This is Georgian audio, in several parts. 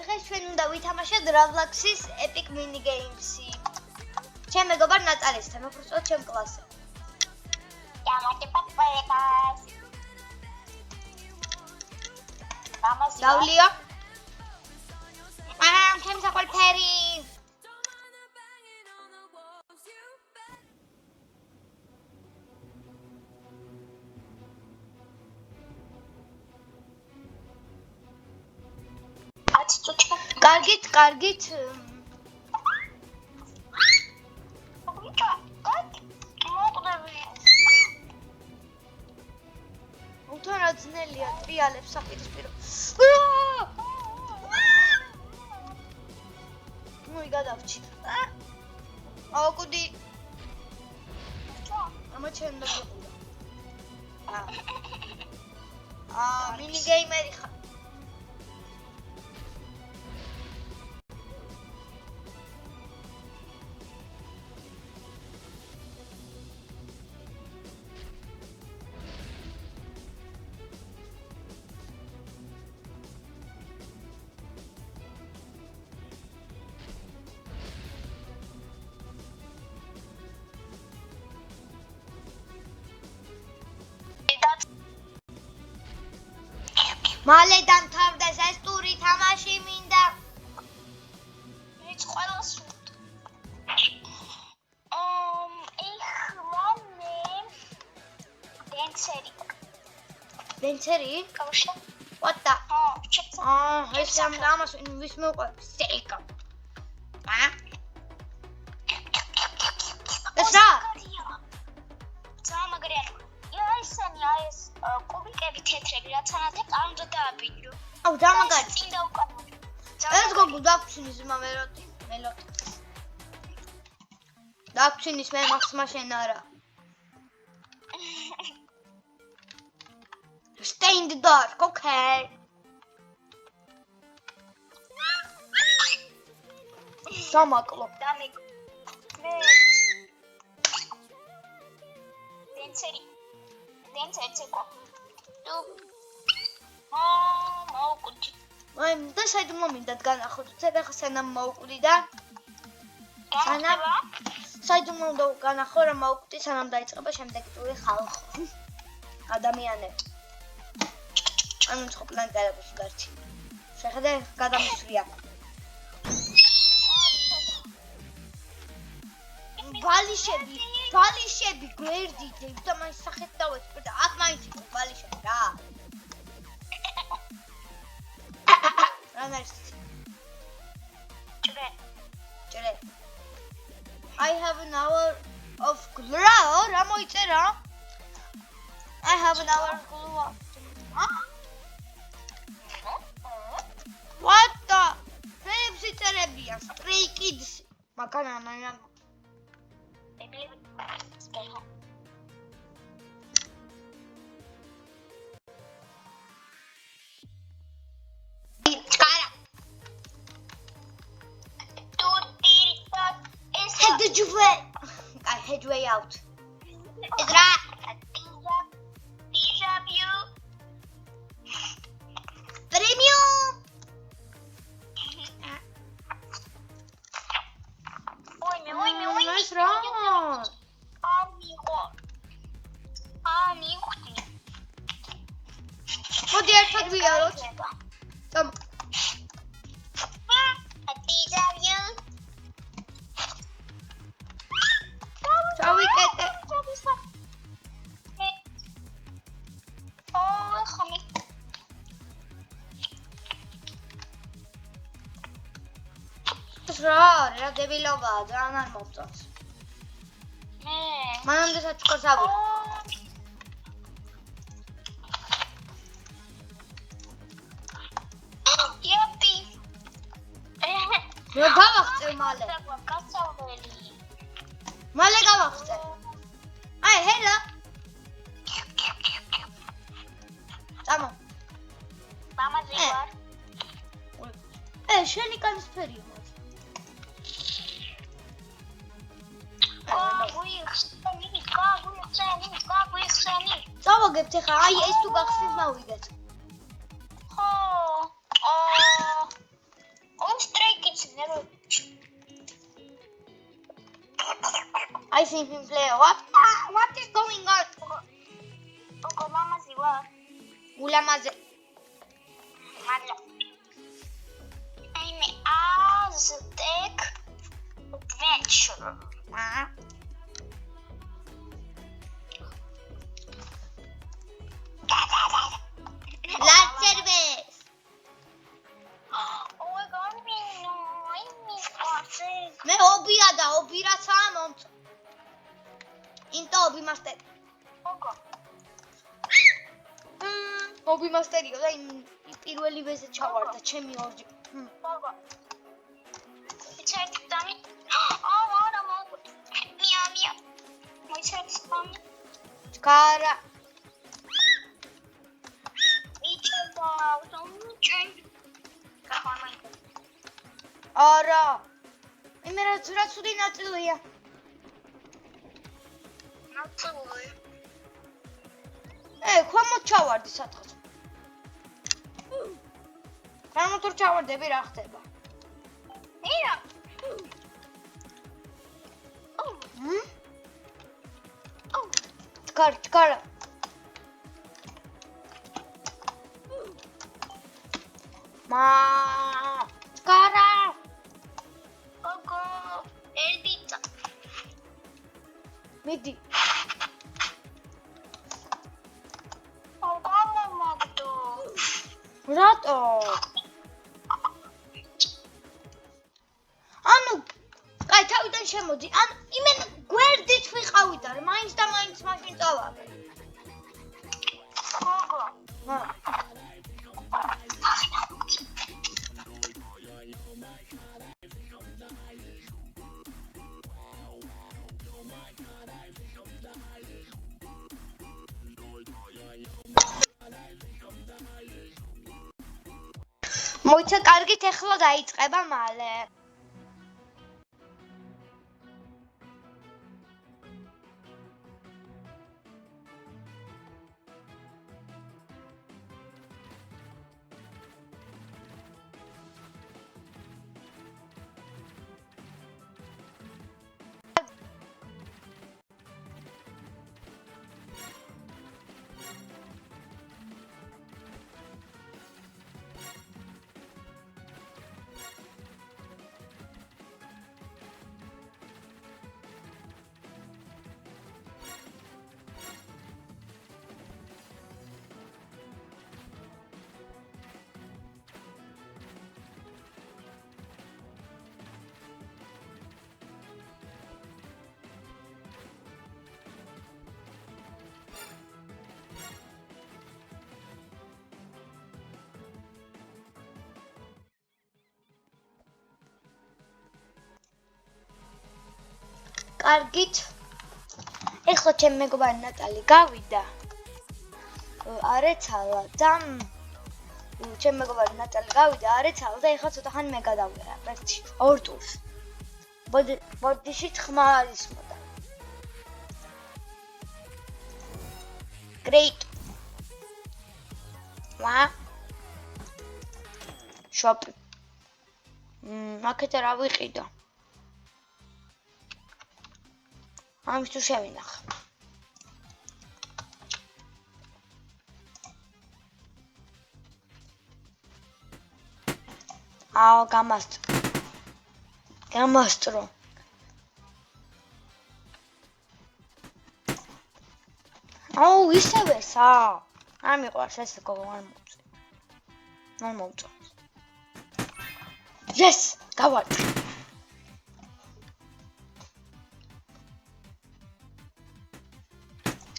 დღეს ჩვენ უნდა ვითამაშოთ Roblox-ის Epic Mini Games-ი. ჩემ მეგობარ ნატალესთან, უბრალოდ ჩემ კლასზე. Gaulia. Ჩემ საკვალფერი. კარგით. Უთარა ძნელია ტრიალებს საპირისპირო. ნუი გადავჭი. აუკუდი. ამა ჩემ დაგიყურა. მინი გეიმერი ხარ. მალე დამთავრდეს ეს ტური თამაში მინდა. მეც ყველას Denseri? კავშირი. What the? ეს ამას ვის მოყვება? Seika. ეს რა? სამაგრიანი. ეს კუბიკები თეთრები რაც ანათე კანზე დააბინჯო. აუ დამაგარი. წინ დაუკანა. ეს გოგო დაგჩინის მელოდი. დაგჩინის მე მაქსმა შენ არა. Stay in the dark, okay. სამაკლო. დამე. Denseri კო. მოუკუდი. და საიდუმლო მინდა განახოთ. ცოტა ხა სანამ მოუკვდი და სანამ საიდუმლო უნდა განახო რომ მოუკვდი სანამ დაიწყება შემდეგი ტური ხალხო. ადამიანები. ანუ წყობლან გადაგუს გარჩი. შეხედე გადამისვრია. ბალიშები გვერდით და მაინც სახეთ დავეწყო და აქ მაინც იყო ბალიშები რა. რანაირს? ჭრე. I have an hour of glow. რა მოიწერა? I have an hour of glow. What the? Felips იწერებია. Stray Kids. მაგან ამანა. I head way out. Ezra. Premium. Ой. What's wrong? მიხდი. მოდი ერთად ვიაროთ. Come. ჩავიკეტე. რა დებილობაა, ძალიან არ მომწონს. მანამდე საჩუქარს ავიღე. რა გავახწევ მალე? მალე გავახწევ. აი, ჰელა. წამო. მამაზე ვარ. შენი კანისფერია. წავაგებთ ახლა, აი ეს თუ გახსნით მოვიგეთ. I think him play. What is going on? ოღო მამაზი ვარ. ულამაზე. მადლობა. I'm Aztec Adventure. Light service. Oh, Gambino, I miss Aztec. მე ობია და ობი რაცაა მომწ. ინტო ობი მასტერი. ოღო. ობი მასტერიო და იმ პირველი ვეზე ჩავარდა ჩემი ორჯი. ოღო. ჩერტი დამი. არა მოგ. მია. მოიჩერტი დამი. ჩქარა. მიჩერდა, სამუჭენ. გახარმა. არა. იმე რა ცუდი ნაწილია. ნაცული. ქვემოთ ჩავარდი სათხაც. ქვემოთ თუ ჩავარდები რა ხდება? ია. ჩქარა. ჩქარა. ოღო, ერდიტა. მიდი. ოღო მომაგდო. რატო? ანუ კაი თავიდან შემოდი. ან იმენ გვერდით ვიყავი და მაინც და მაინც მაშინ წავაბე. ოღო. მოიცა კარგით ეხლა დაიწყება მალე. კარგით. ეხლა ჩემი მეგობარი ნატალი გავიდა. არეცალა და ჩემი მეგობარი ნატალი გავიდა, არეცალა და ეხლა ცოტა ხანი მე გადავიღე ერთი ორ ტურს. ბოდიში ხმა არის მოდა. Great. Shop. აქეთ რა ვიყიდო? ამის თუ შევინახ. გამასტრო. ისევე სა. არ მიყვარს ეს გოგო არ მომწე. არ მომწონს. Yes, გავარდი.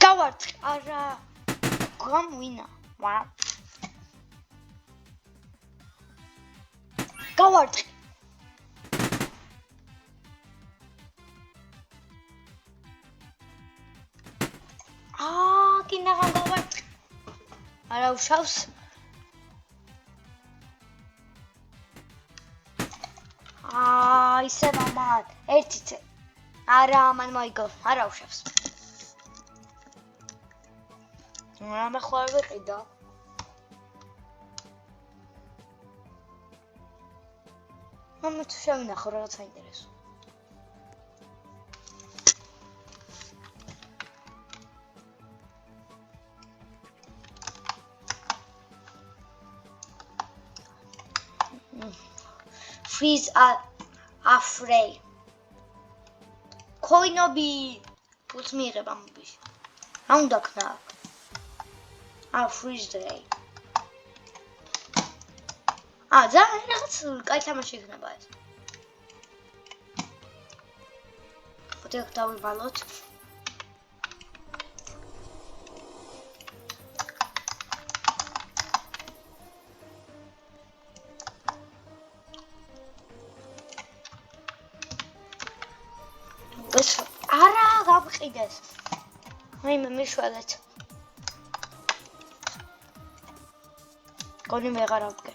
გავარდი. არა. გამვინა. გავარდი. კინაღამ გავარდი. არა უშავს. ისე მამად. ერთიც. არა, მან მოიგო. არა უშავს. რამე ხო არ ვიყიდა? მამაც შევინახო რაღაც საინტერესო. freeze afray. Coinobi. Puts მიიღება მობიში. რა უნდა ქნა? freeze ray. ძალიან რაღაც კაი თამაში იქნება ეს. ხოთი დავივალოთ. ეს არა გავყიდეს. მე მიშველეთ. გონი მე აღარ ავდგე.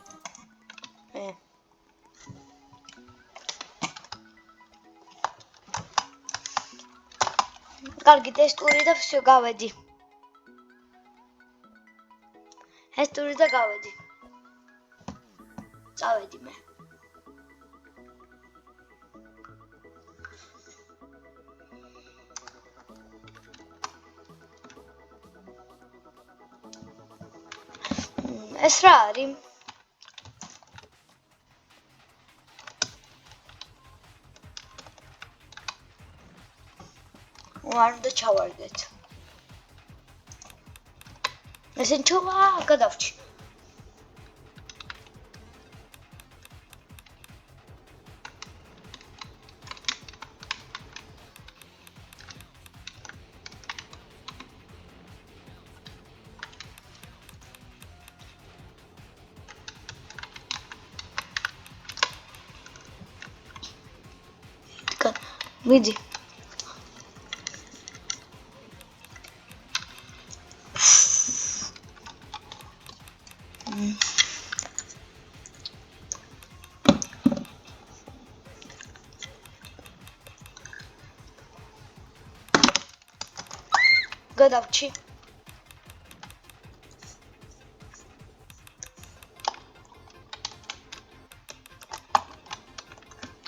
კარგი ტესტური და всё გავედი. ეს ტური და გავედი. წავედი მე. ეს რა არის? არ უნდა ჩავარდეთ. ესენ ჩოვა გადავჭი. მიდი. გადავჭი.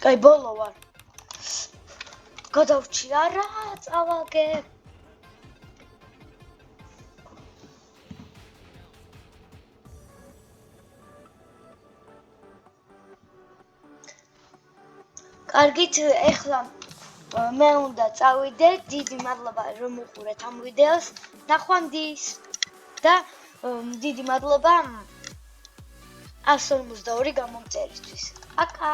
კაი ბოლო ვარ. გადავჭი არა, წავაგე. კარგით, ეხლა მე უნდა წავიდე. დიდი მადლობა რომ უყურეთ ამ ვიდეოს. ნახვამდის და დიდი მადლობა 152 გამომწერისთვის. აკა